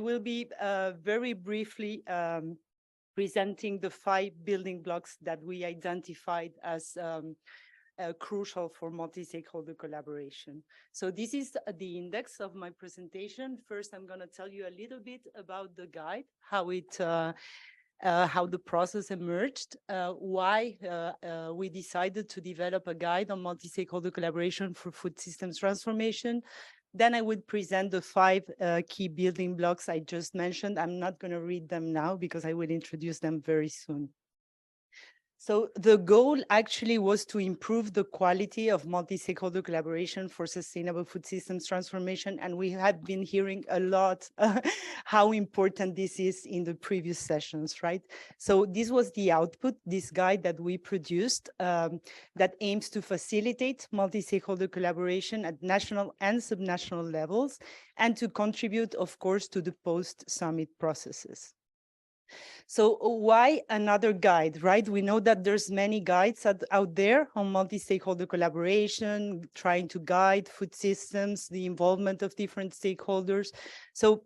We'll be very briefly presenting the 5 building blocks that we identified as crucial for multi-stakeholder collaboration. So this is the index of my presentation. First, I'm going to tell you a little bit about the guide, how the process emerged, why we decided to develop a guide on multi-stakeholder collaboration for food systems transformation. Then I would present the 5 key building blocks I just mentioned. I'm not going to read them now because I will introduce them very soon. So the goal actually was to improve the quality of multi-stakeholder collaboration for sustainable food systems transformation. And we had been hearing a lot how important this is in the previous sessions, right? So this was the output, this guide that we produced that aims to facilitate multi-stakeholder collaboration at national and subnational levels and to contribute, of course, to the post-summit processes. So why another guide, right? We know that there's many guides out there on multi-stakeholder collaboration, trying to guide food systems, the involvement of different stakeholders. So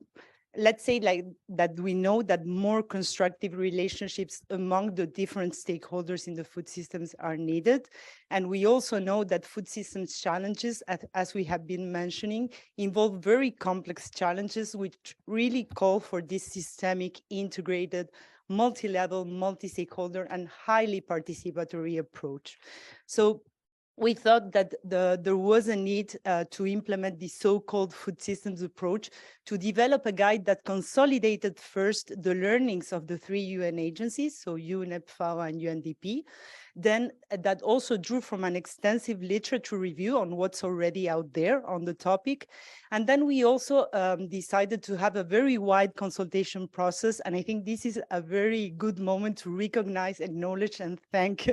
let's say like that we know that more constructive relationships among the different stakeholders in the food systems are needed. And we also know that food systems challenges, as we have been mentioning, involve very complex challenges which really call for this systemic, integrated, multi-level, multi-stakeholder, and highly participatory approach. So we thought that there was a need to implement the so-called food systems approach to develop a guide that consolidated first the learnings of the 3 UN agencies, so UNEP, FAO, and UNDP, then that also drew from an extensive literature review on what's already out there on the topic. And then we also decided to have a very wide consultation process. And I think this is a very good moment to recognize, acknowledge, and thank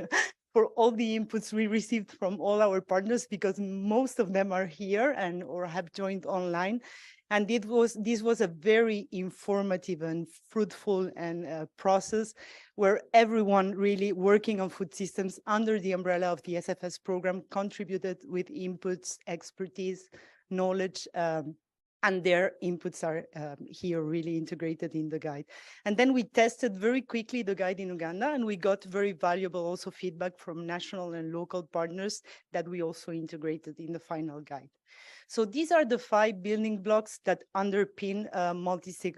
for all the inputs we received from all our partners, because most of them are here and or have joined online. And this was a very informative and fruitful and process where everyone really working on food systems under the umbrella of the SFS program contributed with inputs, expertise, knowledge, and their inputs are here really integrated in the guide. And then we tested very quickly the guide in Uganda, and we got very valuable also feedback from national and local partners that we also integrated in the final guide. So these are the 5 building blocks that underpin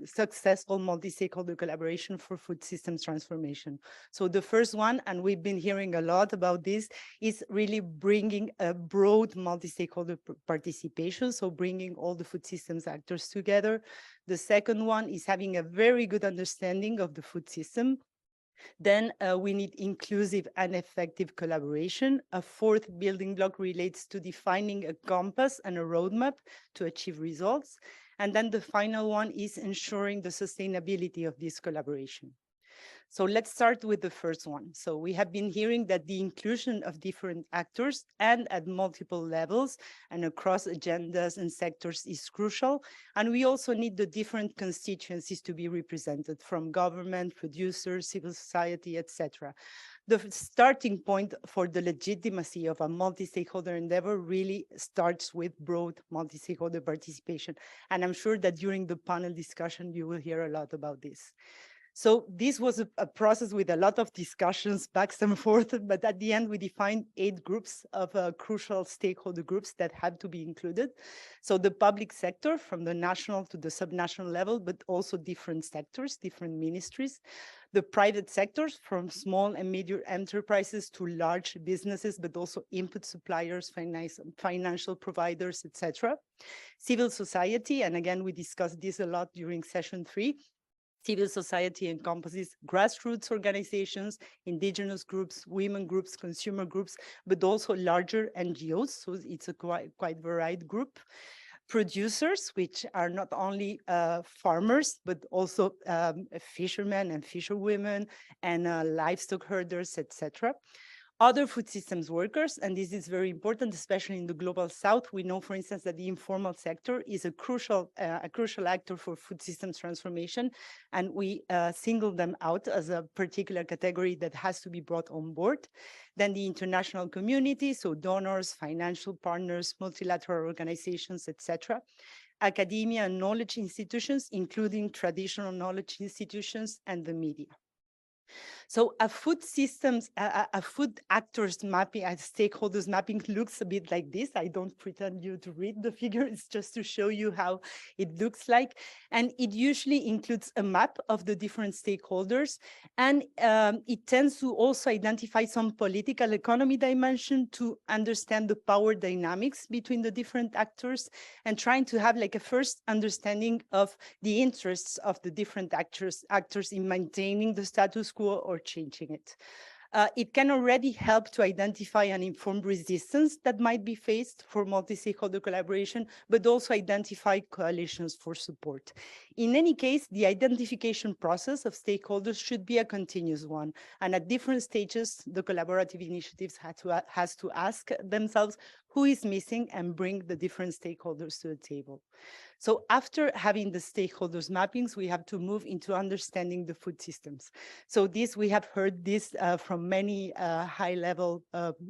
successful multi-stakeholder collaboration for food systems transformation. So the first one, and we've been hearing a lot about this, is really bringing a broad multi-stakeholder participation, so bringing all the food systems actors together. The second one is having a very good understanding of the food system. Then we need inclusive and effective collaboration. A 4th building block relates to defining a compass and a roadmap to achieve results. And then the final one is ensuring the sustainability of this collaboration. So let's start with the first one. So we have been hearing that the inclusion of different actors and at multiple levels and across agendas and sectors is crucial. And we also need the different constituencies to be represented, from government, producers, civil society, etc. The starting point for the legitimacy of a multi-stakeholder endeavor really starts with broad multi-stakeholder participation. And I'm sure that during the panel discussion, you will hear a lot about this. So this was a process with a lot of discussions back and forth, but at the end we defined 8 groups of crucial stakeholder groups that had to be included. So the public sector from the national to the subnational level, but also different sectors, different ministries. The private sectors from small and medium enterprises to large businesses, but also input suppliers, financial providers, etc. Civil society, and again, we discussed this a lot during session 3. Civil society encompasses grassroots organizations, indigenous groups, women groups, consumer groups, but also larger NGOs. So it's a quite varied group. Producers, which are not only farmers, but also fishermen and fisherwomen and livestock herders, etc. Other food systems workers, and this is very important, especially in the global south. We know, for instance, that the informal sector is a crucial actor for food systems transformation, and we single them out as a particular category that has to be brought on board. Then the international community, so donors, financial partners, multilateral organizations, etc. academia and knowledge institutions, including traditional knowledge institutions and the media. So a food systems, a food actors mapping, a stakeholders mapping looks a bit like this. I don't pretend you to read the figure, it's just to show you how it looks like. And it usually includes a map of the different stakeholders. And it tends to also identify some political economy dimension to understand the power dynamics between the different actors and trying to have like a first understanding of the interests of the different actors in maintaining the status quo or changing it. It can already help to identify and inform resistance that might be faced for multi-stakeholder collaboration, but also identify coalitions for support. In any case, the identification process of stakeholders should be a continuous one. And at different stages, the collaborative initiatives has to ask themselves who is missing and bring the different stakeholders to the table. So after having the stakeholders mappings, we have to move into understanding the food systems. So this, we have heard this from many high level,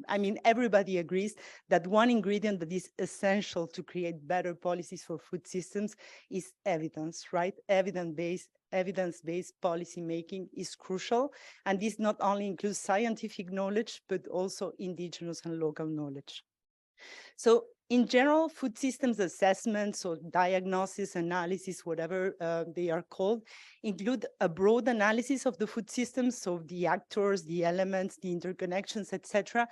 I mean, everybody agrees that one ingredient that is essential to create better policies for food systems is evidence, right? Evidence-based policy making is crucial. And this not only includes scientific knowledge, but also indigenous and local knowledge. So in general, food systems assessments or diagnosis, analysis, whatever they are called, include a broad analysis of the food systems, so the actors, the elements, the interconnections, etc.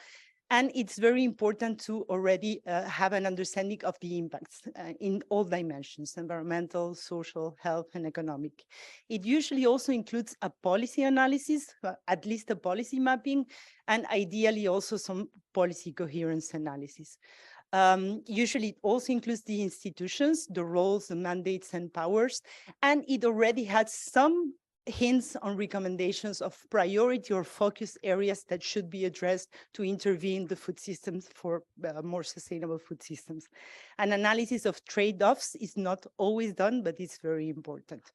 And it's very important to already have an understanding of the impacts in all dimensions, environmental, social, health, and economic. It usually also includes a policy analysis, at least a policy mapping, and ideally also some policy coherence analysis. Usually it also includes the institutions, the roles, the mandates and powers, and it already has some hints on recommendations of priority or focus areas that should be addressed to intervene the food systems for more sustainable food systems. An analysis of trade-offs is not always done, but it's very important.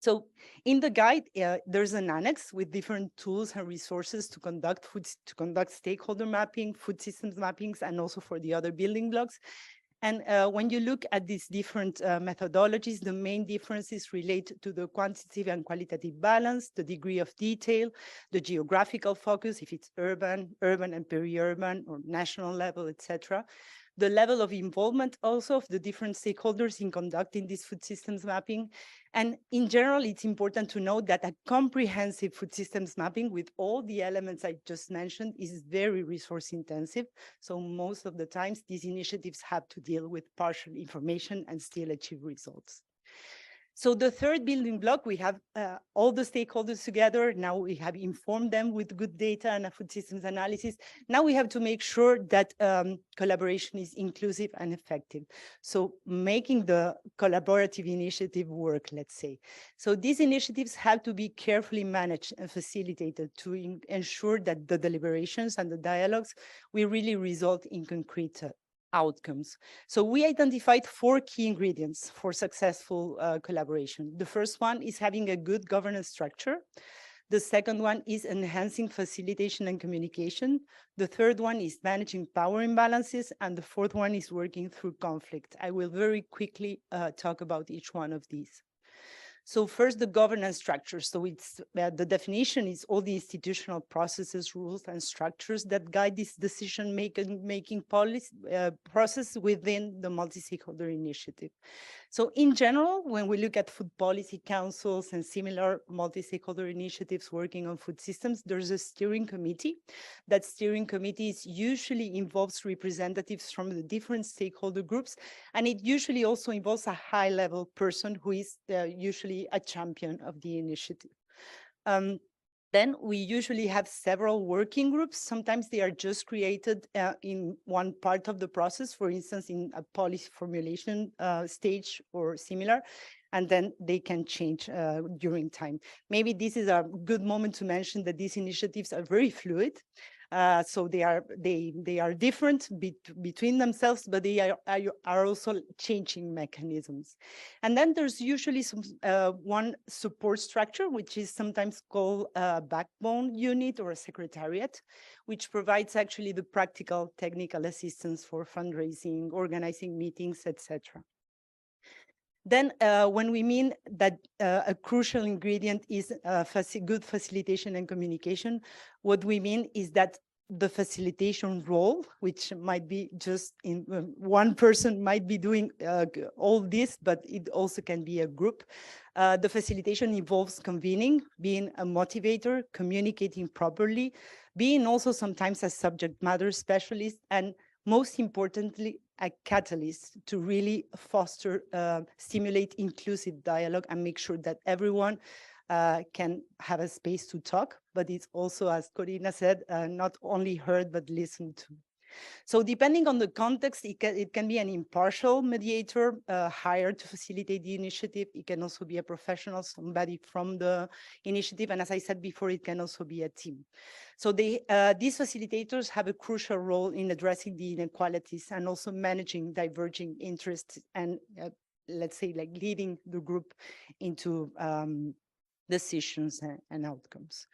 So in the guide, there's an annex with different tools and resources to conduct stakeholder mapping, food systems mappings, and also for the other building blocks. And when you look at these different methodologies, the main differences relate to the quantitative and qualitative balance, the degree of detail, the geographical focus, if it's urban and peri-urban, or national level, etc. The level of involvement also of the different stakeholders in conducting this food systems mapping. And in general, it's important to note that a comprehensive food systems mapping with all the elements I just mentioned is very resource intensive. So most of the times these initiatives have to deal with partial information and still achieve results. So the third building block, we have all the stakeholders together. Now we have informed them with good data and a food systems analysis. Now we have to make sure that collaboration is inclusive and effective. So making the collaborative initiative work, let's say. So these initiatives have to be carefully managed and facilitated to ensure that the deliberations and the dialogues will really result in concrete outcomes. So we identified 4 key ingredients for successful collaboration. The first one is having a good governance structure. The second one is enhancing facilitation and communication. The third one is managing power imbalances. And the fourth one is working through conflict. I will very quickly talk about each one of these. So first, the governance structure. So it's the definition is all the institutional processes, rules, and structures that guide this decision-making policy process within the multi-stakeholder initiative. So in general, when we look at food policy councils and similar multi-stakeholder initiatives working on food systems, there's a steering committee. That steering committee usually involves representatives from the different stakeholder groups, and it usually also involves a high-level person who is usually a champion of the initiative. Then we usually have several working groups. Sometimes they are just created in one part of the process, for instance, in a policy formulation stage or similar, and then they can change during time. Maybe this is a good moment to mention that these initiatives are very fluid. So they are different between themselves, but they are also changing mechanisms. And then there's usually some one support structure, which is sometimes called a backbone unit or a secretariat, which provides actually the practical technical assistance for fundraising, organizing meetings, etc. Then when we mean that a crucial ingredient is good facilitation and communication, what we mean is that the facilitation role, which might be just in one person might be doing all this, but it also can be a group. The facilitation involves convening, being a motivator, communicating properly, being also sometimes a subject matter specialist, and most importantly, a catalyst to really foster, stimulate inclusive dialogue and make sure that everyone can have a space to talk, but it's also, as Corina said, not only heard, but listened to. So depending on the context, it can be an impartial mediator hired to facilitate the initiative. It can also be a professional, somebody from the initiative. And as I said before, it can also be a team. So these facilitators have a crucial role in addressing the inequalities and also managing diverging interests and let's say like leading the group into decisions and outcomes.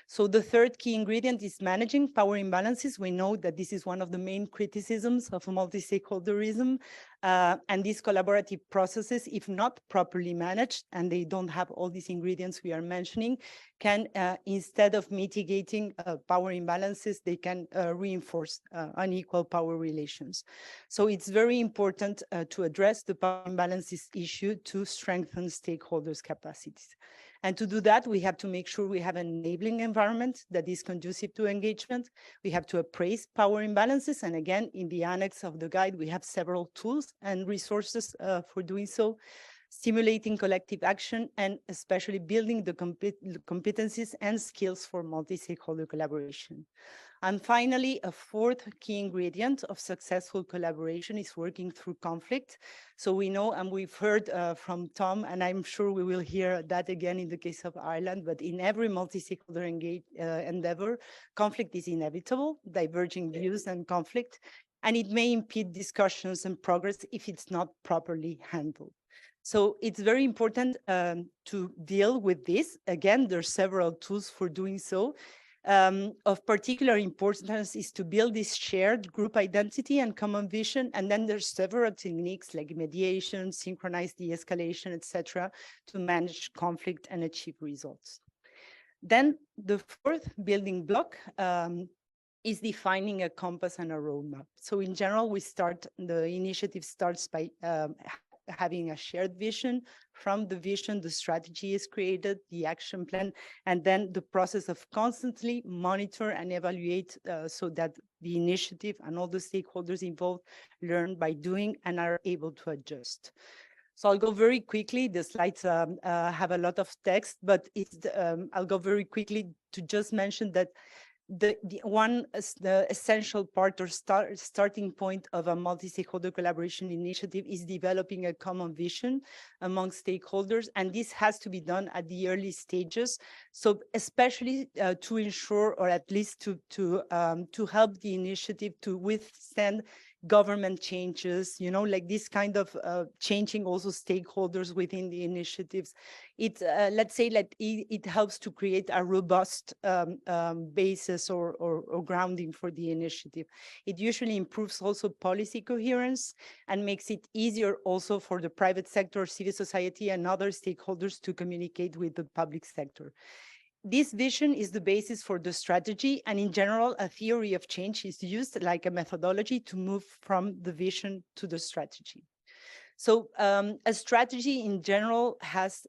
So the third key ingredient is managing power imbalances. We know that this is one of the main criticisms of multi-stakeholderism, and these collaborative processes, if not properly managed, and they don't have all these ingredients we are mentioning, can, instead of mitigating power imbalances, they can reinforce unequal power relations. So it's very important to address the power imbalances issue to strengthen stakeholders' capacities. And to do that, we have to make sure we have an enabling environment that is conducive to engagement. We have to appraise power imbalances. And again, in the annex of the guide, we have several tools and resources for doing so, stimulating collective action, and especially building the competencies and skills for multi-stakeholder collaboration. And finally, a fourth key ingredient of successful collaboration is working through conflict. So we know, and we've heard from Tom, and I'm sure we will hear that again in the case of Ireland, but in every multi-stakeholder endeavor, conflict is inevitable, diverging views and conflict, and it may impede discussions and progress if it's not properly handled. So it's very important to deal with this. Again, there are several tools for doing so. Of particular importance is to build this shared group identity and common vision. And then there's several techniques like mediation, synchronized de-escalation, etc., to manage conflict and achieve results. Then the fourth building block is defining a compass and a roadmap. So in general, the initiative starts by having a shared vision. From the vision, the strategy is created, the action plan, and then the process of constantly monitor and evaluate so that the initiative and all the stakeholders involved learn by doing and are able to adjust. So I'll go very quickly. The slides have a lot of text, but I'll go very quickly to just mention that the essential part or starting point of a multi-stakeholder collaboration initiative is developing a common vision among stakeholders, and this has to be done at the early stages. So especially to ensure, or at least to help the initiative to withstand government changes, like this kind of changing also stakeholders within the initiatives. Let's say that it helps to create a robust basis or grounding for the initiative. It usually improves also policy coherence and makes it easier also for the private sector, civil society, and other stakeholders to communicate with the public sector. This vision is the basis for the strategy, and in general, a theory of change is used like a methodology to move from the vision to the strategy. So a strategy in general has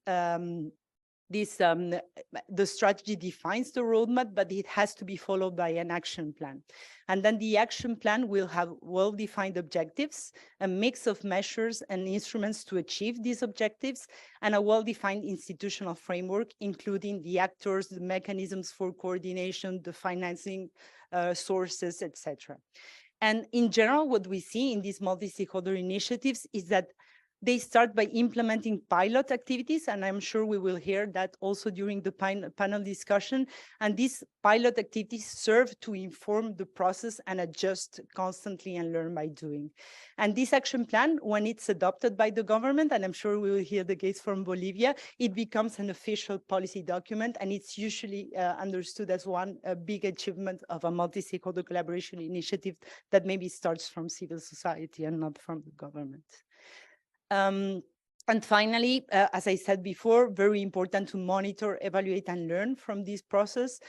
the strategy defines the roadmap, but it has to be followed by an action plan. And then the action plan will have well-defined objectives, a mix of measures and instruments to achieve these objectives, and a well-defined institutional framework, including the actors, the mechanisms for coordination, the financing sources, etc. And in general, what we see in these multi-stakeholder initiatives is that they start by implementing pilot activities, and I'm sure we will hear that also during the panel discussion. And these pilot activities serve to inform the process and adjust constantly and learn by doing. And this action plan, when it's adopted by the government, and I'm sure we will hear the case from Bolivia, it becomes an official policy document, and it's usually understood as one big achievement of a multi-stakeholder collaboration initiative that maybe starts from civil society and not from the government. And finally, as I said before, very important to monitor, evaluate, and learn from this process.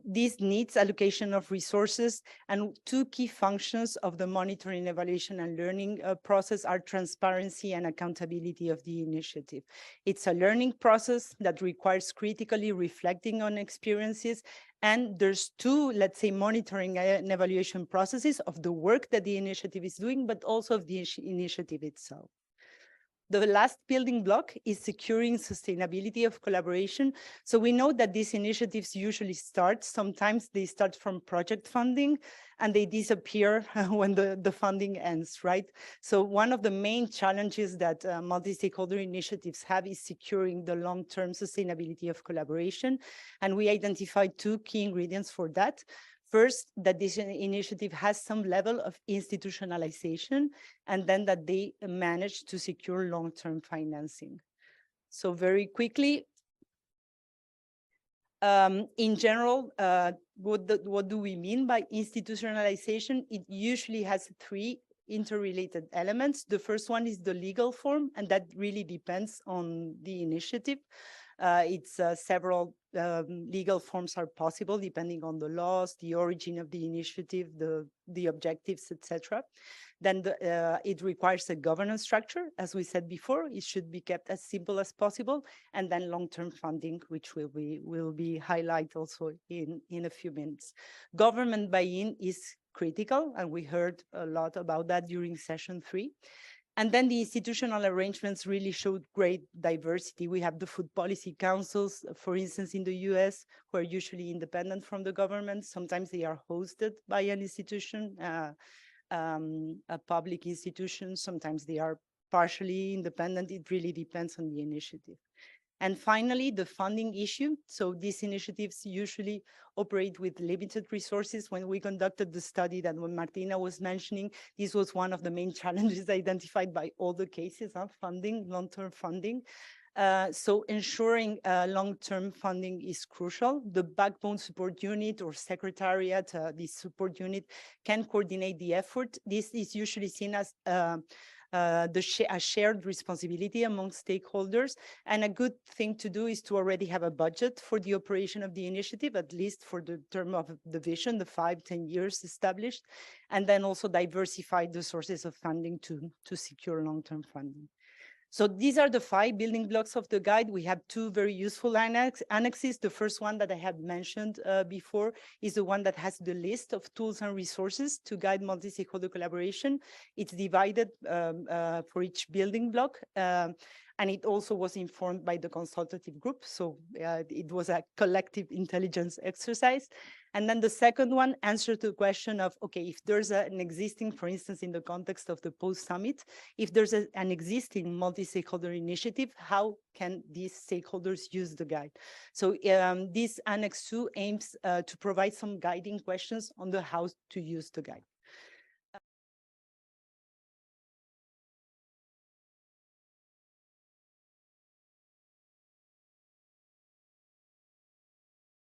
This needs allocation of resources, and two key functions of the monitoring, evaluation, and learning process are transparency and accountability of the initiative. It's a learning process that requires critically reflecting on experiences, and there's two, let's say, monitoring and evaluation processes of the work that the initiative is doing, but also of the initiative itself. The last building block is securing sustainability of collaboration. So we know that these initiatives usually start, sometimes they start from project funding and they disappear when the funding ends, right? So one of the main challenges that multi-stakeholder initiatives have is securing the long-term sustainability of collaboration. And we identified two key ingredients for that. First, that this initiative has some level of institutionalization, and then that they manage to secure long-term financing. So very quickly, in general, what do we mean by institutionalization? It usually has three interrelated elements. The first one is the legal form, and that really depends on the initiative. It's several legal forms are possible depending on the laws, the origin of the initiative, the objectives, etc. Then it requires a governance structure. As we said before, it should be kept as simple as possible. And then long-term funding, which will be highlighted also in a few minutes. Government buy-in is critical, and we heard a lot about that during session 3. And then the institutional arrangements really showed great diversity. We have the food policy councils, for instance, in the US, who are usually independent from the government. Sometimes they are hosted by an institution, a public institution. Sometimes they are partially independent. It really depends on the initiative. And finally, the funding issue. So these initiatives usually operate with limited resources. When we conducted the study that Martina was mentioning, this was one of the main challenges identified by all the cases of funding, long-term funding. So ensuring long-term funding is crucial. The backbone support unit or secretariat, this support unit can coordinate the effort. This is usually seen as a shared responsibility among stakeholders. And a good thing to do is to already have a budget for the operation of the initiative, at least for the term of the vision, the 5-10 years established, and then also diversify the sources of funding to secure long-term funding. So these are the 5 building blocks of the guide. We have 2 very useful annexes. The first one that I had mentioned before is the one that has the list of tools and resources to guide multi-stakeholder collaboration. It's divided for each building block. And it also was informed by the consultative group. So it was a collective intelligence exercise. And then the second one answered the question of, okay, if there's an existing, for instance, in the context of the post-summit, if there's an existing multi-stakeholder initiative, how can these stakeholders use the guide? So this Annex 2 aims to provide some guiding questions on the how to use the guide.